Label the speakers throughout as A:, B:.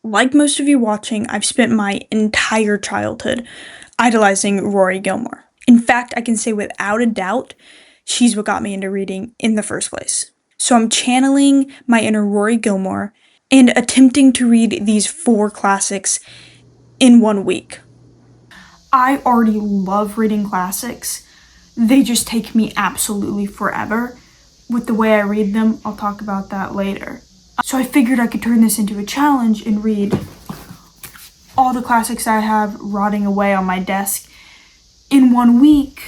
A: Like most of you watching, I've spent my entire childhood idolizing Rory Gilmore. In fact, I can say without a doubt, she's what got me into reading in the first place. So I'm channeling my inner Rory Gilmore and attempting to read these 4 classics in 1 week. I already love reading classics. They just take me absolutely forever. With the way I read them, I'll talk about that later. So I figured I could turn this into a challenge and read all the classics I have rotting away on my desk in 1 week.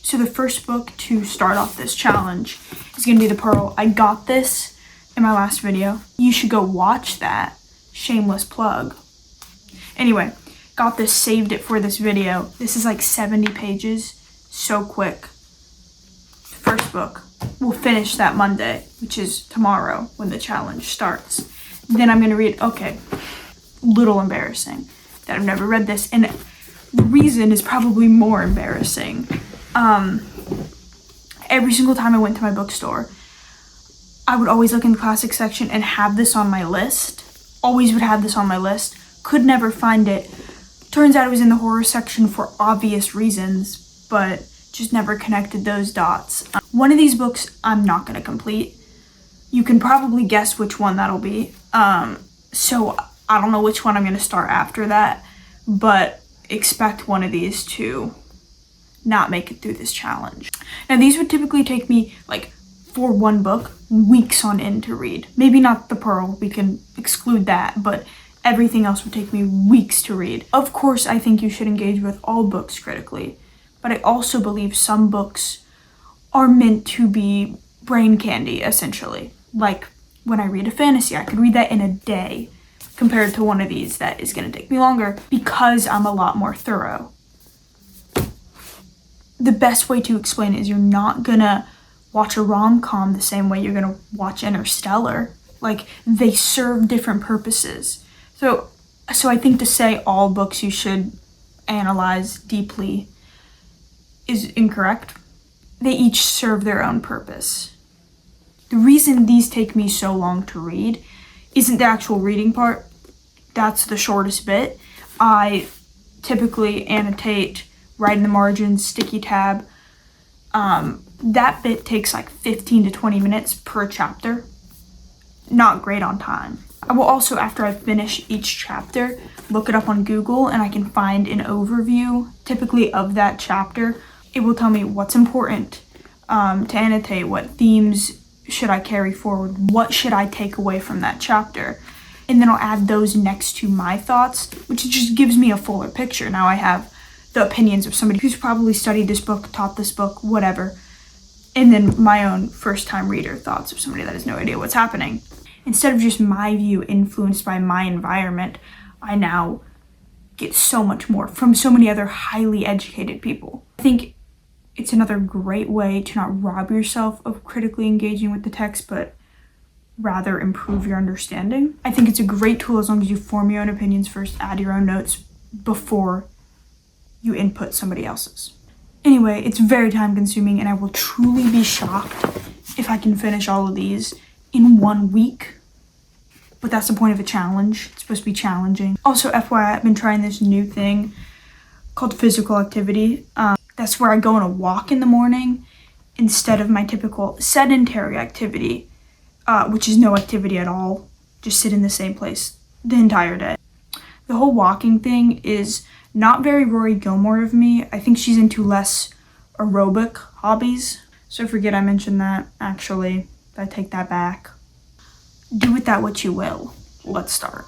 A: So the first book to start off this challenge is gonna be The Pearl. I got this in my last video. You should go watch that. Shameless plug. Anyway, got this, saved it for this video. This is like 70 pages, so quick. First book. We'll finish that Monday, which is tomorrow when the challenge starts. Then I'm gonna read, okay, little embarrassing that I've never read this, and the reason is probably more embarrassing. Every single time I went to my bookstore, I would always look in the classic section and have this on my list. Always would have this on my list. Could never find it. Turns out it was in the horror section for obvious reasons, but just never connected those dots. One of these books I'm not gonna complete. You can probably guess which one that'll be. So I don't know which one I'm gonna start after that, but expect one of these to not make it through this challenge. Now these would typically take me, like, for one book, weeks on end to read. Maybe not The Pearl, we can exclude that, but everything else would take me weeks to read. Of course, I think you should engage with all books critically, but I also believe some books are meant to be brain candy, essentially. Like, when I read a fantasy, I could read that in a day, compared to one of these that is gonna take me longer because I'm a lot more thorough. The best way to explain it is you're not gonna watch a rom-com the same way you're gonna watch Interstellar. Like, they serve different purposes. So I think to say all books you should analyze deeply is incorrect. They each serve their own purpose. The reason these take me so long to read isn't the actual reading part. That's the shortest bit. I typically annotate, write in the margins, sticky tab. That bit takes like 15 to 20 minutes per chapter. Not great on time. I will also, after I finish each chapter, look it up on Google and I can find an overview, typically of that chapter. It will tell me what's important to annotate, what themes should I carry forward, what should I take away from that chapter. And then I'll add those next to my thoughts, which just gives me a fuller picture. Now I have the opinions of somebody who's probably studied this book, taught this book, whatever. And then my own first-time reader thoughts of somebody that has no idea what's happening. Instead of just my view influenced by my environment, I now get so much more from so many other highly educated people. I think it's another great way to not rob yourself of critically engaging with the text, but rather improve your understanding. I think it's a great tool as long as you form your own opinions first, add your own notes before you input somebody else's. Anyway, it's very time consuming and I will truly be shocked if I can finish all of these in 1 week. But that's the point of a challenge. It's supposed to be challenging. Also, FYI, I've been trying this new thing called physical activity. That's where I go on a walk in the morning instead of my typical sedentary activity, which is no activity at all. Just sit in the same place the entire day. The whole walking thing is not very Rory Gilmore of me. I think she's into less aerobic hobbies. So forget I mentioned that, actually. I take that back. Do with that what you will. Let's start.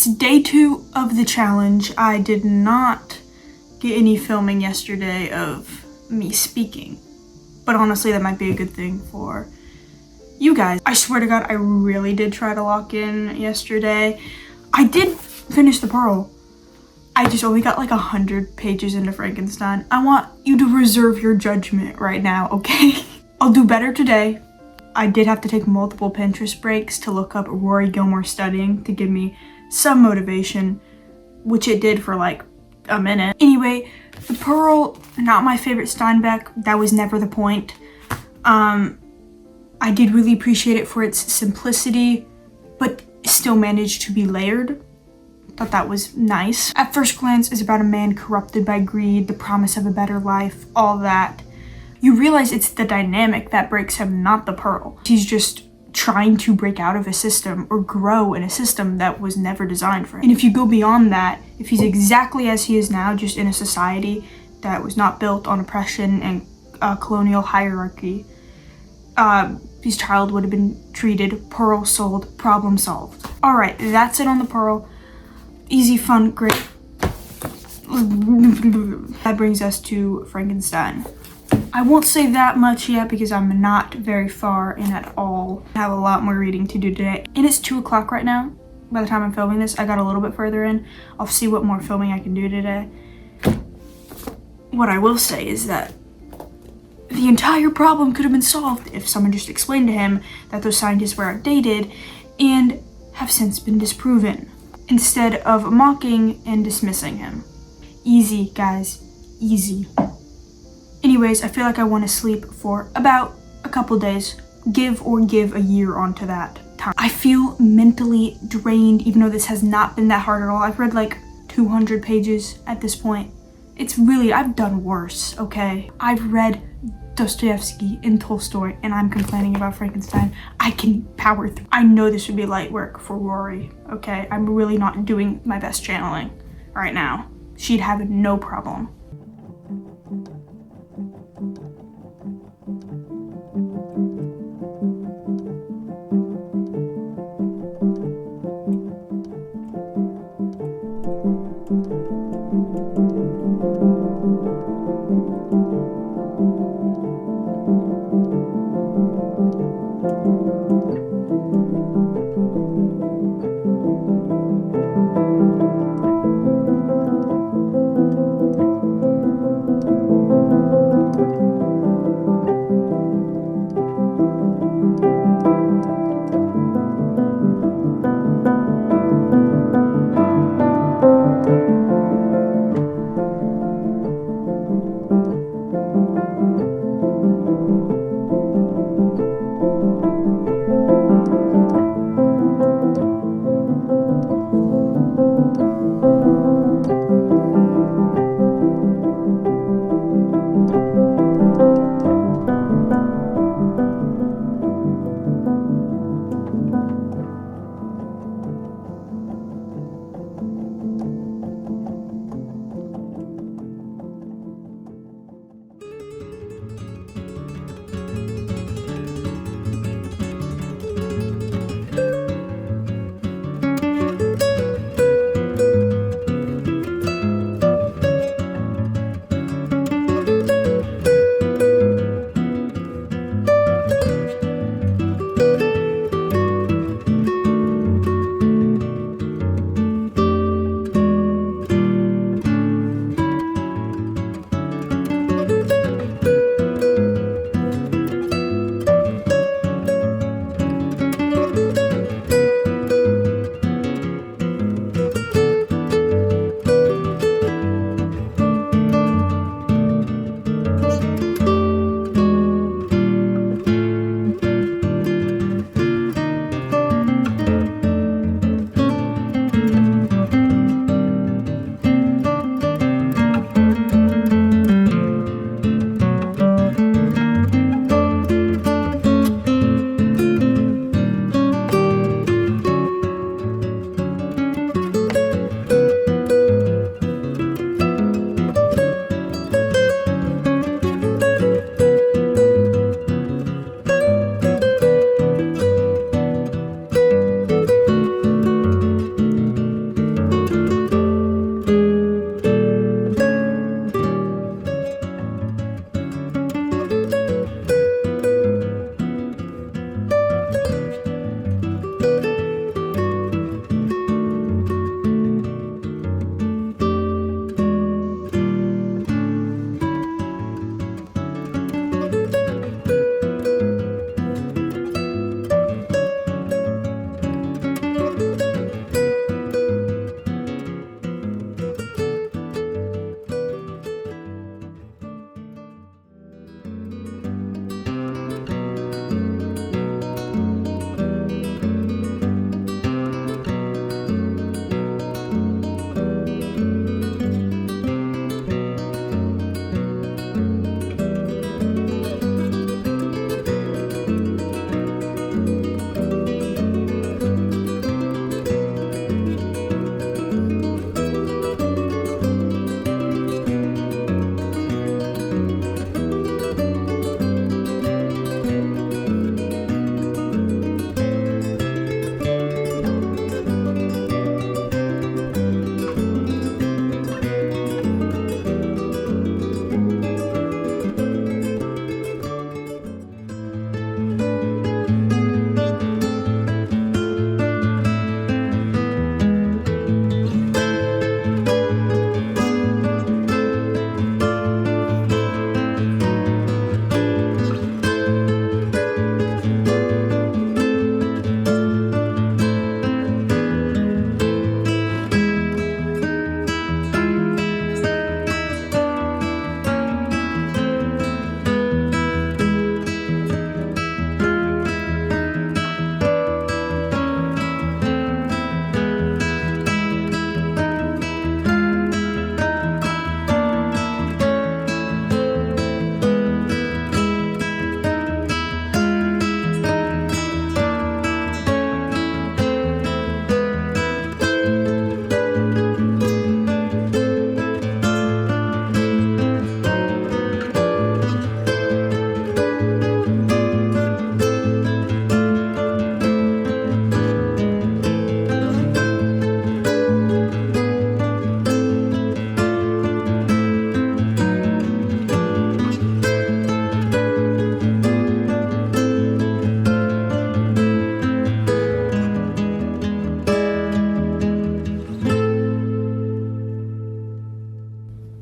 A: It's day 2 of the challenge. I did not get any filming yesterday of me speaking, but honestly that might be a good thing for you guys. I swear to God, I really did try to lock in yesterday. I did finish the Pearl. I just only got like 100 pages into Frankenstein. I want you to reserve your judgment right now, okay? I'll do better today. I did have to take multiple Pinterest breaks to look up Rory Gilmore studying to give me some motivation, which it did for like a minute. Anyway, the Pearl, not my favorite Steinbeck. That was never the point. I did really appreciate it for its simplicity, but still managed to be layered. Thought that was nice. At first glance, it's about a man corrupted by greed, the promise of a better life, all that. You realize it's the dynamic that breaks him, not the Pearl. He's just trying to break out of a system or grow in a system that was never designed for him. And if you go beyond that, if he's exactly as he is now, just in a society that was not built on oppression and colonial hierarchy, his child would have been treated, Pearl sold, problem solved. All right, that's it on the Pearl. Easy, fun, great. That brings us to Frankenstein. I won't say that much yet because I'm not very far in at all. I have a lot more reading to do today. And it's 2 o'clock right now. By the time I'm filming this, I got a little bit further in. I'll see what more filming I can do today. What I will say is that the entire problem could have been solved if someone just explained to him that those scientists were outdated and have since been disproven, instead of mocking and dismissing him. Easy, guys, easy. Anyways, I feel like I want to sleep for about a couple days, give a year onto that time. I feel mentally drained, even though this has not been that hard at all. I've read like 200 pages at this point. It's really, I've done worse, okay? I've read Dostoevsky and Tolstoy, and I'm complaining about Frankenstein. I can power through. I know this would be light work for Rory, okay? I'm really not doing my best channeling right now. She'd have no problem.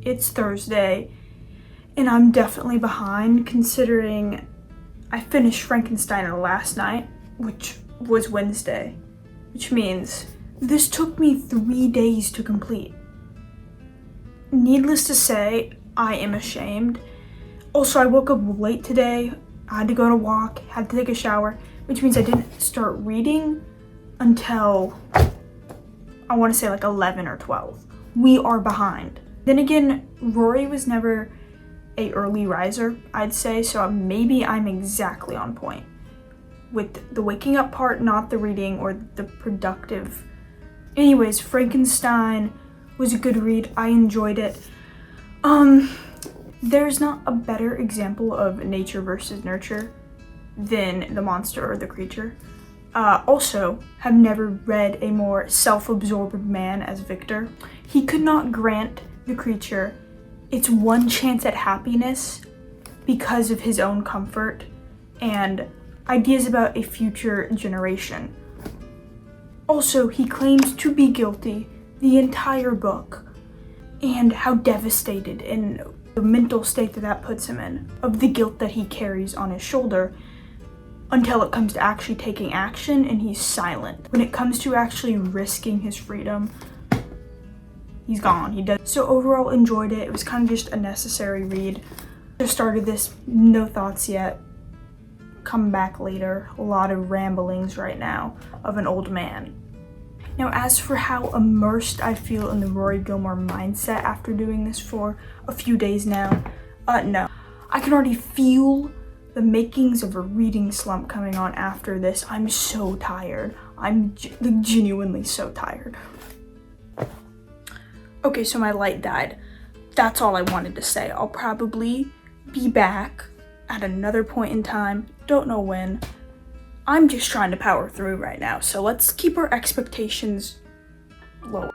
A: it's Thursday, and I'm definitely behind considering I finished Frankenstein last night, which was Wednesday, which means this took me 3 days to complete. Needless to say, I am ashamed. Also, I woke up late today. I had to go to walk, had to take a shower, which means I didn't start reading until I want to say like 11 or 12. We are behind. Then again, Rory was never a early riser, I'd say, so maybe I'm exactly on point with the waking up part, not the reading or the productive. Anyways, Frankenstein was a good read. I enjoyed it. There's not a better example of nature versus nurture than the monster or the creature. Also, have never read a more self-absorbed man as Victor. He could not grant the creature its one chance at happiness because of his own comfort and ideas about a future generation. Also, he claims to be guilty the entire book, and how devastated and the mental state that puts him in, of the guilt that he carries on his shoulder, until it comes to actually taking action and he's silent. When it comes to actually risking his freedom, he's gone. He does. So overall, enjoyed it. It was kind of just a necessary read. Just started this, no thoughts yet. Come back later. A lot of ramblings right now of an old man. Now, as for how immersed I feel in the Rory Gilmore mindset after doing this for a few days now, no. I can already feel the makings of a reading slump coming on after this. I'm so tired. I'm genuinely so tired. Okay, so my light died. That's all I wanted to say. I'll probably be back at another point in time. Don't know when. I'm just trying to power through right now, so let's keep our expectations low.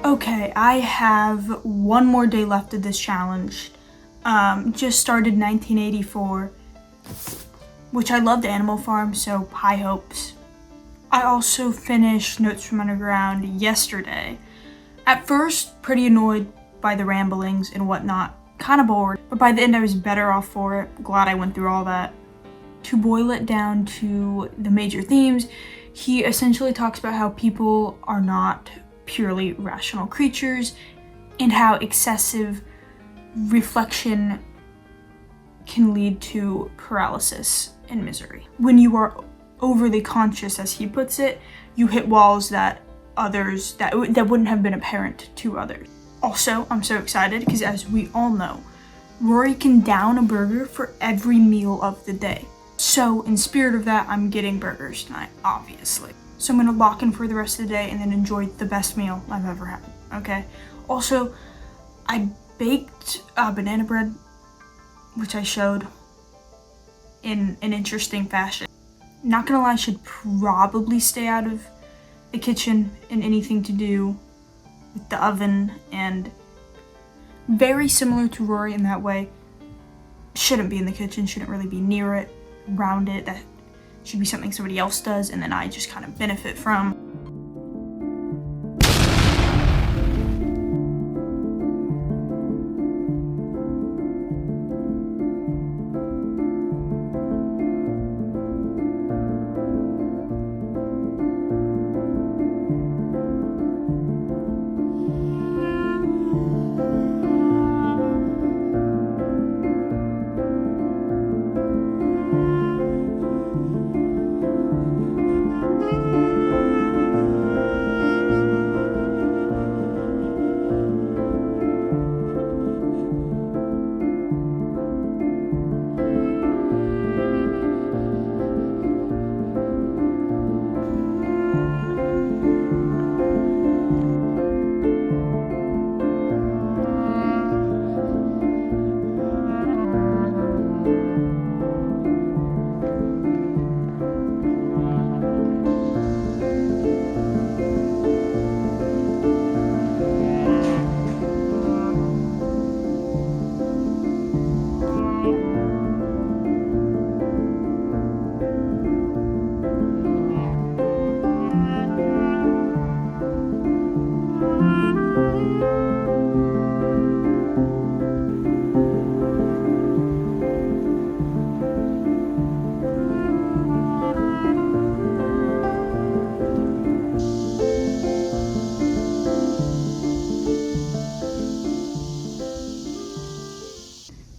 A: Okay, I have one more day left of this challenge. Just started 1984, which I loved Animal Farm, so high hopes. I also finished Notes from Underground yesterday. At first, pretty annoyed by the ramblings and whatnot, kind of bored, but by the end I was better off for it. Glad I went through all that. To boil it down to the major themes, he essentially talks about how people are not purely rational creatures and how excessive reflection can lead to paralysis and misery. When you are overly conscious, as he puts it, you hit walls that wouldn't have been apparent to others. Also, I'm so excited because, as we all know, Rory can down a burger for every meal of the day. So in spirit of that, I'm getting burgers tonight, obviously. So I'm gonna lock in for the rest of the day and then enjoy the best meal I've ever had, okay? Also, I baked banana bread, which I showed in an interesting fashion. Not gonna lie, I should probably stay out of the kitchen and anything to do with the oven, and very similar to Rory in that way. Shouldn't be in the kitchen, shouldn't really be near it, around it. That should be something somebody else does and then I just kind of benefit from.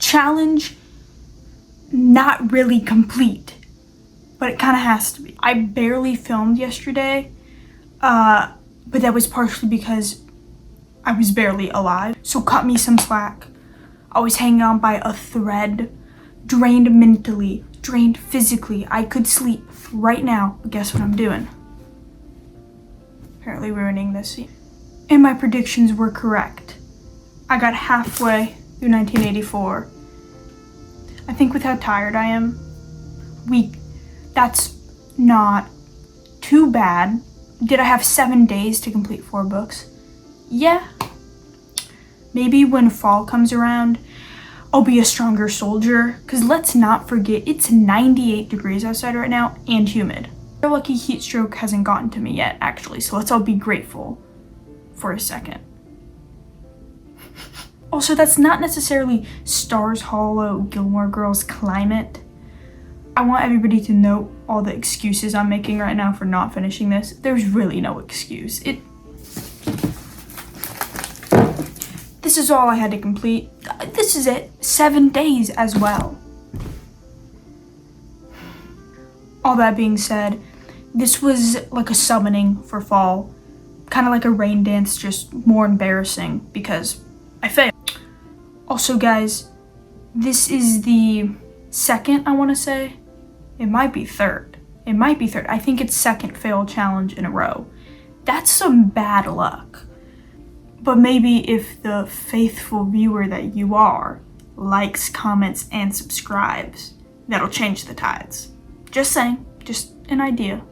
A: Challenge not really complete, but it kind of has to be. I barely filmed yesterday, but that was partially because I was barely alive, so cut me some slack. I was hanging on by a thread, drained mentally, drained physically. I could sleep right now, but guess what I'm doing? Apparently ruining this scene. And my predictions were correct. I got halfway through 1984. I think with how tired I am, that's not too bad. Did I have 7 days to complete 4 books? Yeah. Maybe when fall comes around, I'll be a stronger soldier. Because let's not forget, it's 98 degrees outside right now and humid. A lucky heat stroke hasn't gotten to me yet, actually, so let's all be grateful for a second. Also, that's not necessarily Stars Hollow Gilmore Girls climate. I want everybody to note all the excuses I'm making right now for not finishing this. There's really no excuse. This is all I had to complete. This is it. 7 days as well. All that being said, this was like a summoning for fall. Kind of like a rain dance, just more embarrassing because I failed. Also, guys, this is the second, I want to say. It might be third. I think it's second failed challenge in a row. That's some bad luck. But maybe if the faithful viewer that you are likes, comments, and subscribes, that'll change the tides. Just saying, just an idea.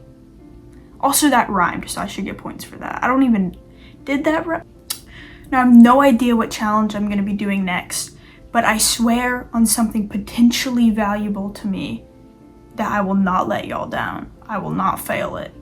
A: Also, that rhymed, so I should get points for that. I don't even, did that rhyme? Now, I have no idea what challenge I'm going to be doing next, but I swear on something potentially valuable to me that I will not let y'all down. I will not fail it.